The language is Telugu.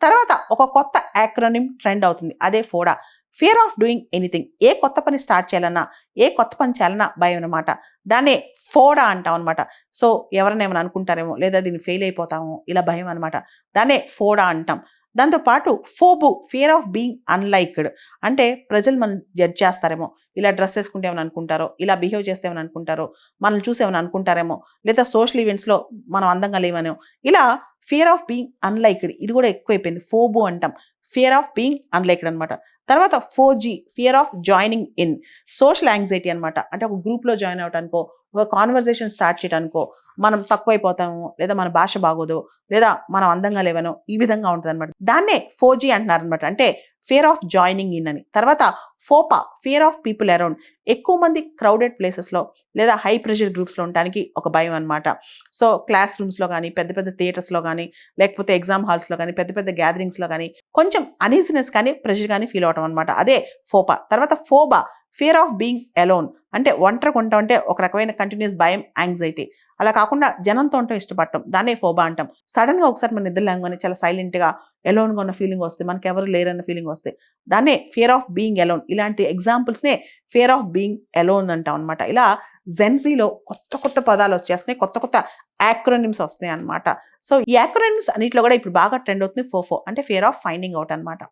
తర్వాత ఒక కొత్త యాక్రోనిమ్ ట్రెండ్ అవుతుంది, అదే FODA. Fear of doing anything. ఏ కొత్త పని స్టార్ట్ చేయాలన్నా, ఏ కొత్త పని చేయాలన్నా భయం అనమాట. దాన్నే ఫోడా అంటాం అనమాట. సో ఎవరైనా ఏమైనా అనుకుంటారేమో, లేదా దీన్ని ఫెయిల్ అయిపోతామో, ఇలా భయం అనమాట. దాన్నే ఫోడా అంటాం. దాంతోపాటు ఫోబు, ఫియర్ ఆఫ్ బీయింగ్ అన్లైక్డ్. అంటే ప్రజలు మనం జడ్జ్ చేస్తారేమో, ఇలా డ్రెస్ వేసుకుంటే ఏమైనా అనుకుంటారో, ఇలా బిహేవ్ చేస్తే ఏమైనా అనుకుంటారో, మనల్ని చూసి ఏమైనా అనుకుంటారేమో, లేదా సోషల్ ఈవెంట్స్లో మనం అందంగా లేవనో, ఇలా ఫియర్ ఆఫ్ బీయింగ్ అన్లైక్డ్ ఇది కూడా ఎక్కువైపోయింది. ఫోబు అంటాం, ఫియర్ ఆఫ్ బీయింగ్ అన్లైక్డ్ అనమాట. తర్వాత 4G, fear of joining in. Social anxiety అనమాట. అంటే ఒక గ్రూప్లో జాయిన్ అవడానికో, ఒక కాన్వర్జేషన్ స్టార్ట్ చేయడానికో, మనం తక్కువైపోతాము, లేదా మన భాష బాగోదు, లేదా మనం అందంగా లేవనో, ఈ విధంగా ఉంటుంది అనమాట. దాన్నే 4G అంటున్నారు అనమాట. అంటే ఫియర్ ఆఫ్ జాయినింగ్ ఇన్ అని. తర్వాత ఫోపా, ఫియర్ ఆఫ్ పీపుల్ అరౌండ్. ఎక్కువ మంది క్రౌడెడ్ ప్లేసెస్లో లేదా హై ప్రెషర్ గ్రూప్స్లో ఉండడానికి ఒక భయం అనమాట. సో క్లాస్ రూమ్స్లో కానీ, పెద్ద పెద్ద థియేటర్స్లో కానీ, లేకపోతే ఎగ్జామ్ హాల్స్లో కానీ, పెద్ద పెద్ద గ్యాదరింగ్స్లో కానీ కొంచెం అనీజినెస్ కానీ, ప్రెషర్ కానీ ఫీల్ అవటం అనమాట. అదే ఫోపా. తర్వాత ఫోబా, ఫియర్ ఆఫ్ బీయింగ్ అలోన్. అంటే ఒంటరిగా ఉంటాం, అంటే ఒక రకమైన కంటిన్యూస్ భయం, యాంగ్జైటీ. అలా కాకుండా జనంతో ఉండటం ఇష్టపడటం, దాన్నే ఫోబా అంటాం. సడన్గా ఒకసారి మన నిద్ర లేవగానే చాలా సైలెంట్గా ఎలోన్గా ఉన్న ఫీలింగ్ వస్తే, మనకి ఎవరు లేరన్న ఫీలింగ్ వస్తే, దాన్నే ఫియర్ ఆఫ్ బీయింగ్ అలోన్. ఇలాంటి ఎగ్జాంపుల్స్నే ఫియర్ ఆఫ్ బీయింగ్ అలోన్ అంటాం అనమాట. ఇలా జెన్జీలో కొత్త కొత్త పదాలు వచ్చేస్తున్నాయి, కొత్త కొత్త యాక్రోనిమ్స్ వస్తున్నాయి అనమాట. సో ఈ యాక్రోనిమ్స్ అన్నింటిలో కూడా ఇప్పుడు బాగా ట్రెండ్ అవుతుంది ఫోఫో, అంటే ఫియర్ ఆఫ్ ఫైండింగ్ అవుట్ అనమాట.